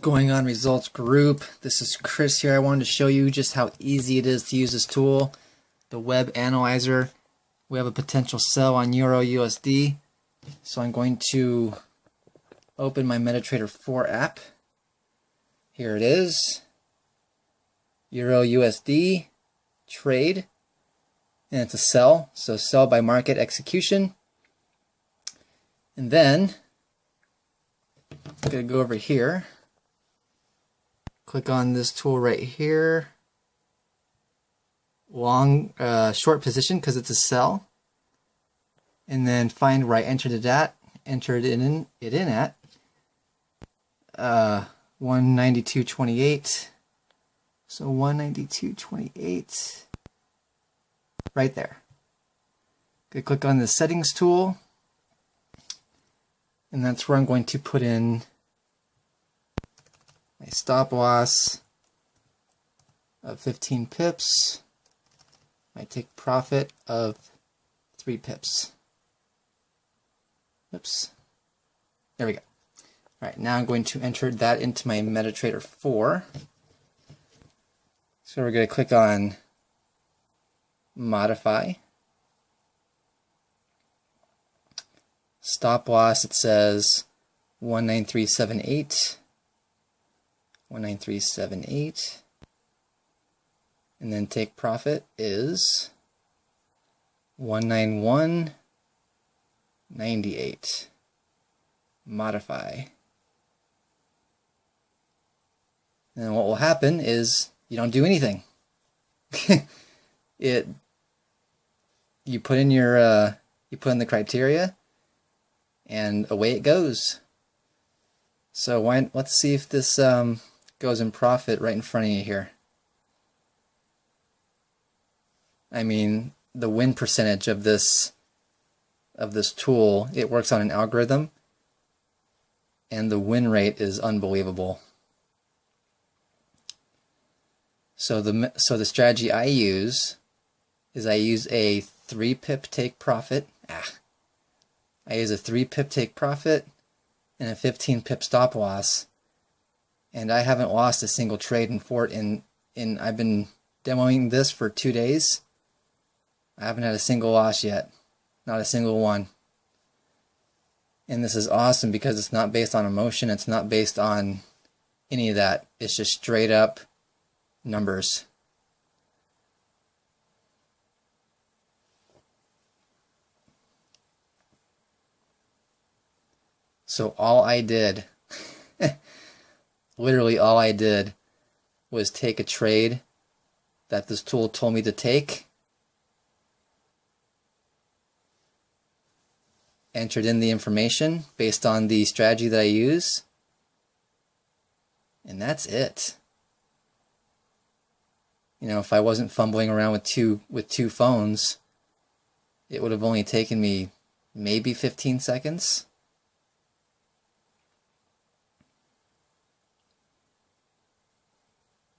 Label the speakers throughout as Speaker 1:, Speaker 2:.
Speaker 1: Going on, results group? This is Chris here. I wanted to show you just how easy it is to use this tool, the Web Analyzer. We have a potential sell on Euro USD, so I'm going to open my MetaTrader 4 app. Here it is, Euro USD trade, and it's a sell, so sell by market execution. And then I'm going to go over here. Click on this tool right here, short position because it's a sell, and then find where I entered it at. Entered it in at 192.28. So 192.28, right there. Okay, click on the settings tool, and that's where I'm going to put in my stop loss of 15 pips, my take profit of 3 pips. Oops. There we go. All right, now I'm going to enter that into my MetaTrader 4. So we're going to click on Modify. Stop loss, it says 193.78. 193.78, and then take profit is 191.98. Modify. And what will happen is you don't do anything. You put in your you put in the criteria, and away it goes. So let's see if this goes in profit right in front of you here. I mean, the win percentage of this tool, it works on an algorithm, and the win rate is unbelievable. So the strategy I use is I use a 3 pip take profit. I use a 3 pip take profit and a 15 pip stop loss. And I haven't lost a single trade in I've been demoing this for 2 days. I haven't had a single loss yet. Not a single one. And this is awesome because it's not based on emotion. It's not based on any of that. It's just straight up numbers. So all I did literally all I did was take a trade that this tool told me to take, entered in the information based on the strategy that I use, and that's it. You know, if I wasn't fumbling around with two phones, it would have only taken me maybe 15 seconds.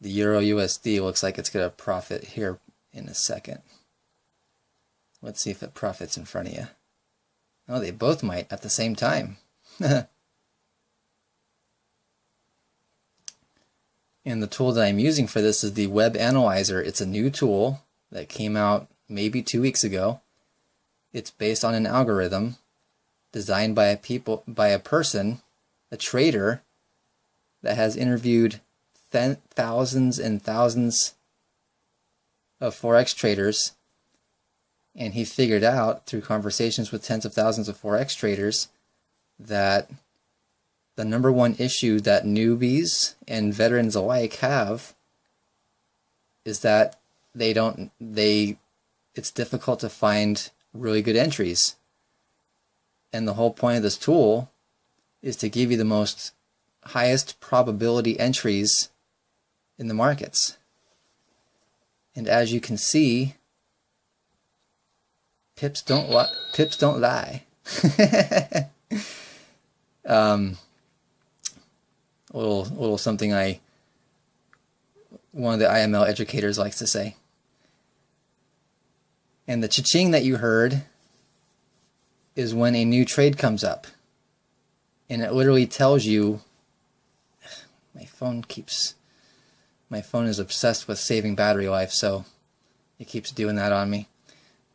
Speaker 1: The Euro USD looks like it's going to profit here in a second. Let's see if it profits in front of you. Oh, they both might at the same time. And the tool that I'm using for this is the Web Analyzer. It's a new tool that came out maybe 2 weeks ago. It's based on an algorithm designed by a person, a trader, that has interviewed thousands and thousands of Forex traders, and he figured out through conversations with tens of thousands of Forex traders that the #1 issue that newbies and veterans alike have is that it's difficult to find really good entries. And the whole point of this tool is to give you the highest probability entries in the markets. And as you can see, pips don't lie. A little something one of the IML educators likes to say. And the cha-ching that you heard is when a new trade comes up, and it literally tells you My phone is obsessed with saving battery life, so it keeps doing that on me.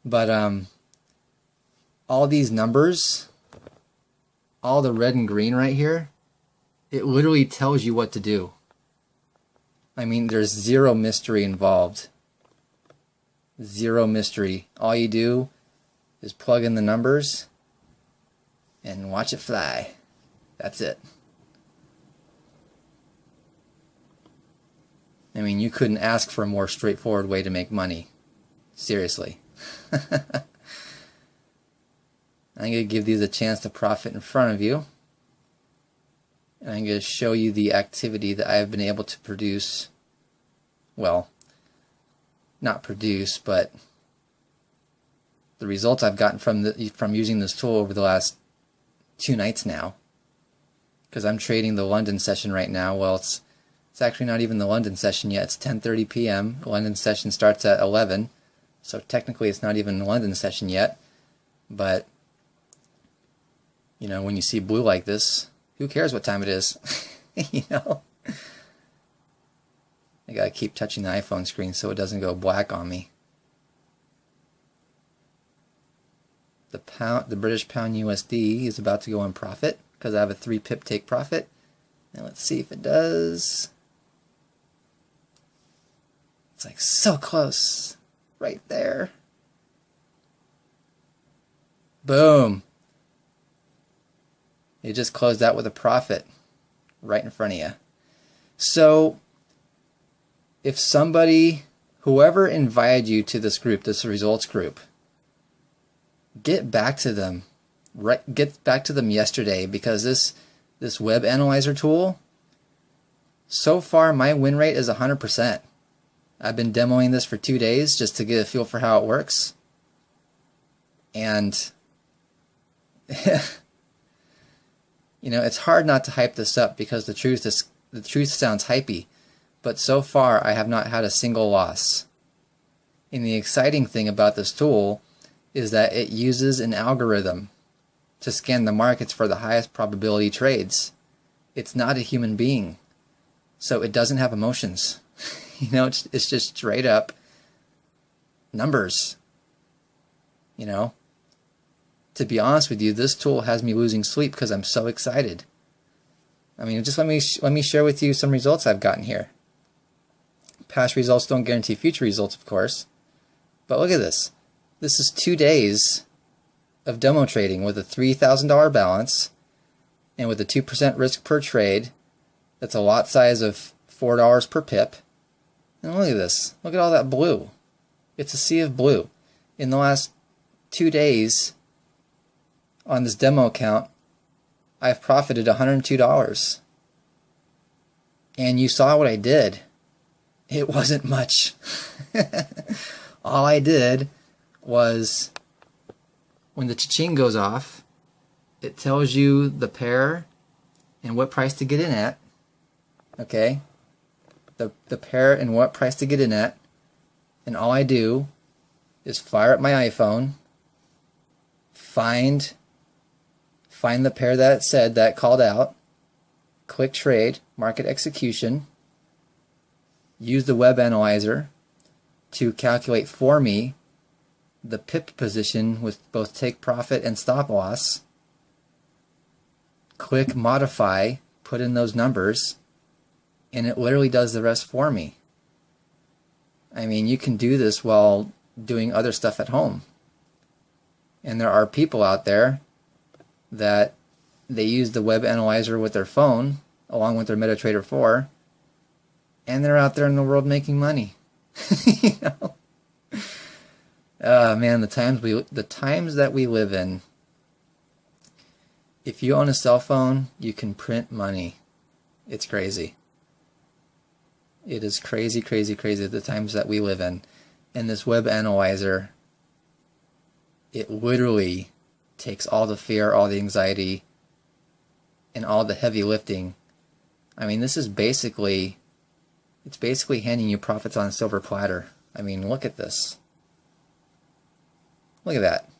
Speaker 1: But all these numbers, all the red and green right here, it literally tells you what to do. I mean, there's zero mystery involved. Zero mystery. All you do is plug in the numbers and watch it fly. That's it. I mean, you couldn't ask for a more straightforward way to make money. Seriously. I'm going to give these a chance to profit in front of you. And I'm going to show you the activity that I've been able to produce. Well, not produce, but the results I've gotten from using this tool over the last 2 nights now. Because I'm trading the London session right now. Well, it's actually not even the London session yet. It's 10:30 p.m. The London session starts at 11. So technically it's not even the London session yet. But, you know, when you see blue like this, who cares what time it is? You know? I gotta keep touching the iPhone screen so it doesn't go black on me. The British pound USD is about to go in profit because I have a 3 pip take profit. And let's see if it does. It's like so close. Right there. Boom. It just closed out with a profit right in front of you. So if somebody, whoever invited you to this group, this results group, get back to them. Get back to them yesterday, because this web analyzer tool, so far my win rate is 100%. I've been demoing this for 2 days just to get a feel for how it works. And you know, it's hard not to hype this up because the truth sounds hypey. But so far I have not had a single loss. And the exciting thing about this tool is that it uses an algorithm to scan the markets for the highest probability trades. It's not a human being, so it doesn't have emotions. You know, it's just straight up numbers. You know, to be honest with you, this tool has me losing sleep because I'm so excited. I mean, just let me share with you some results I've gotten here. Past results don't guarantee future results, of course. But look at this. This is 2 days of demo trading with a $3,000 balance and with a 2% risk per trade. That's a lot size of $4 per pip. And look at this. Look at all that blue. It's a sea of blue. In the last 2 days on this demo account, I've profited $102. And you saw what I did. It wasn't much. All I did was, when the cha-ching goes off, it tells you the pair and what price to get in at. Okay? The pair and what price to get in at. And all I do is fire up my iPhone, find the pair that it said that called out, click trade, market execution, use the web analyzer to calculate for me the pip position with both take profit and stop loss, click modify, put in those numbers, and it literally does the rest for me. I mean, you can do this while doing other stuff at home. And there are people out there that they use the web analyzer with their phone along with their MetaTrader 4, and they're out there in the world making money. You know? Man, the times that we live in. If you own a cell phone, you can print money. It's crazy. It is crazy, crazy, crazy the times that we live in. And this web analyzer, it literally takes all the fear, all the anxiety, and all the heavy lifting. I mean, this is basically, it's basically handing you profits on a silver platter. I mean, look at this. Look at that.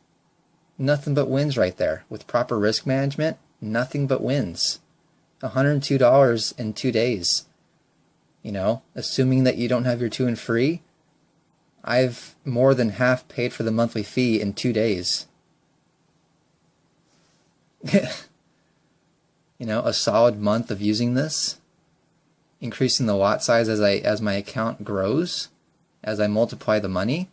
Speaker 1: Nothing but wins right there. With proper risk management, nothing but wins. $102 in 2 days. You know, assuming that you don't have your 2 and free, I've more than half paid for the monthly fee in 2 days. You know, a solid month of using this, increasing the lot size as my account grows, as I multiply the money.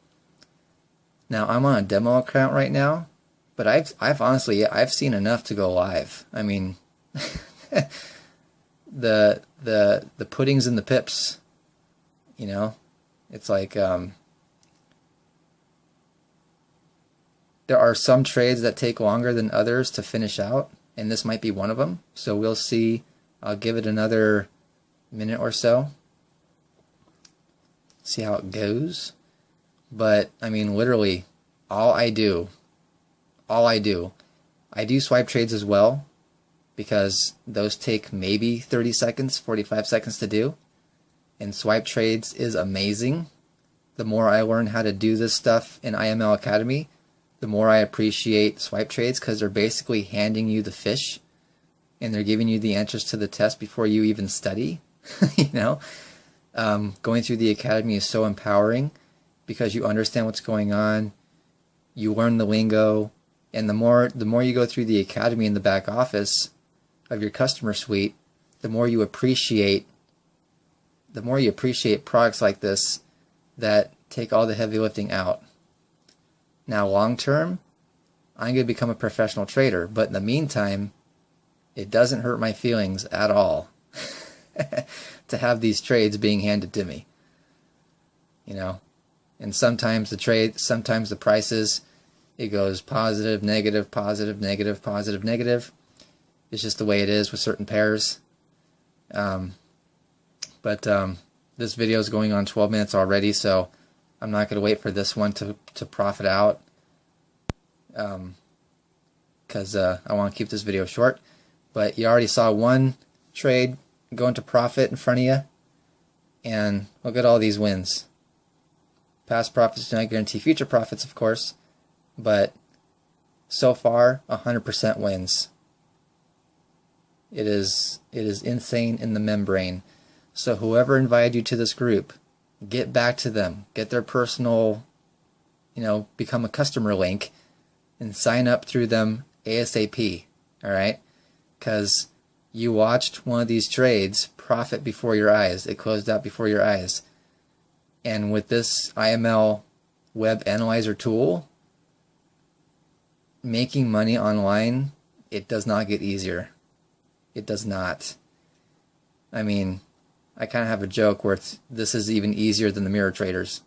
Speaker 1: Now I'm on a demo account right now, but I've honestly seen enough to go live. I mean, the puddings and the pips, you know, it's like there are some trades that take longer than others to finish out, and this might be one of them. So we'll see. I'll give it another minute or so, see how it goes. But I mean, literally I do swipe trades as well, because those take maybe 30 seconds, 45 seconds to do. And swipe trades is amazing. The more I learn how to do this stuff in IML Academy, the more I appreciate swipe trades, because they're basically handing you the fish and they're giving you the answers to the test before you even study. You know, going through the academy is so empowering because you understand what's going on, you learn the lingo, and the more you go through the academy in the back office of your customer suite, the more you appreciate products like this that take all the heavy lifting out. Now, long term, I'm going to become a professional trader, but in the meantime, it doesn't hurt my feelings at all to have these trades being handed to me. You know, and sometimes the prices, it goes positive, negative, positive, negative, positive, negative. It's just the way it is with certain pairs. This video is going on 12 minutes already, so I'm not going to wait for this one to profit out, because I want to keep this video short. But you already saw one trade go into profit in front of you, and look at all these wins. Past profits do not guarantee future profits, of course, but so far 100% wins. It is insane in the membrane. So whoever invited you to this group, get back to them, get their personal, you know, become a customer link and sign up through them ASAP. All right, because you watched one of these trades profit before your eyes. It closed out before your eyes. And with this IML Web Analyzer tool, making money online, it does not get easier. It does not. I mean, I kind of have a joke where this is even easier than the mirror traders.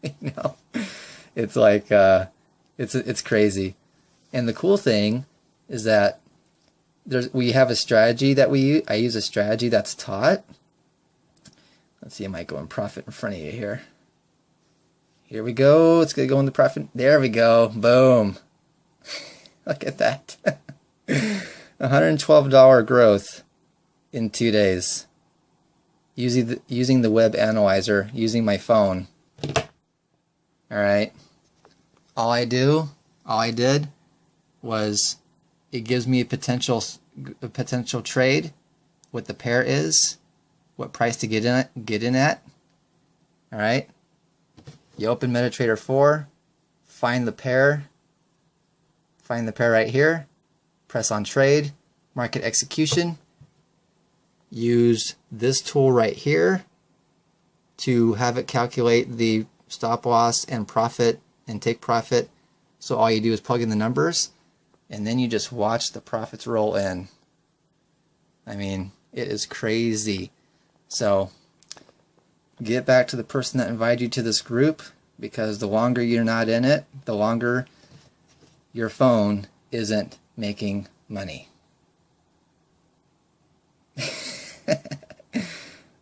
Speaker 1: You know, it's like it's crazy. And the cool thing is that we have a strategy that I use a strategy that's taught. Let's see, I might go in profit in front of you here. Here we go. It's gonna go in the profit. There we go. Boom. Look at that. $112 growth in 2 days. Using the web analyzer, using my phone. All right. All I did was, it gives me a potential trade, what the pair is, what price to get in at. All right. You open MetaTrader 4, find the pair right here, press on trade, market execution. Use this tool right here to have it calculate the stop loss and profit and take profit. So all you do is plug in the numbers, and then you just watch the profits roll in. I mean, it is crazy. So get back to the person that invited you to this group, because the longer you're not in it, the longer your phone isn't making money.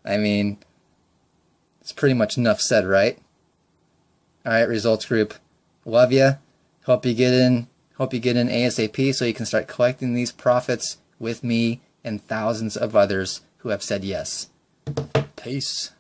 Speaker 1: I mean, it's pretty much enough said, right? All right, results group. Love ya. Hope you get in ASAP so you can start collecting these profits with me and thousands of others who have said yes. Peace.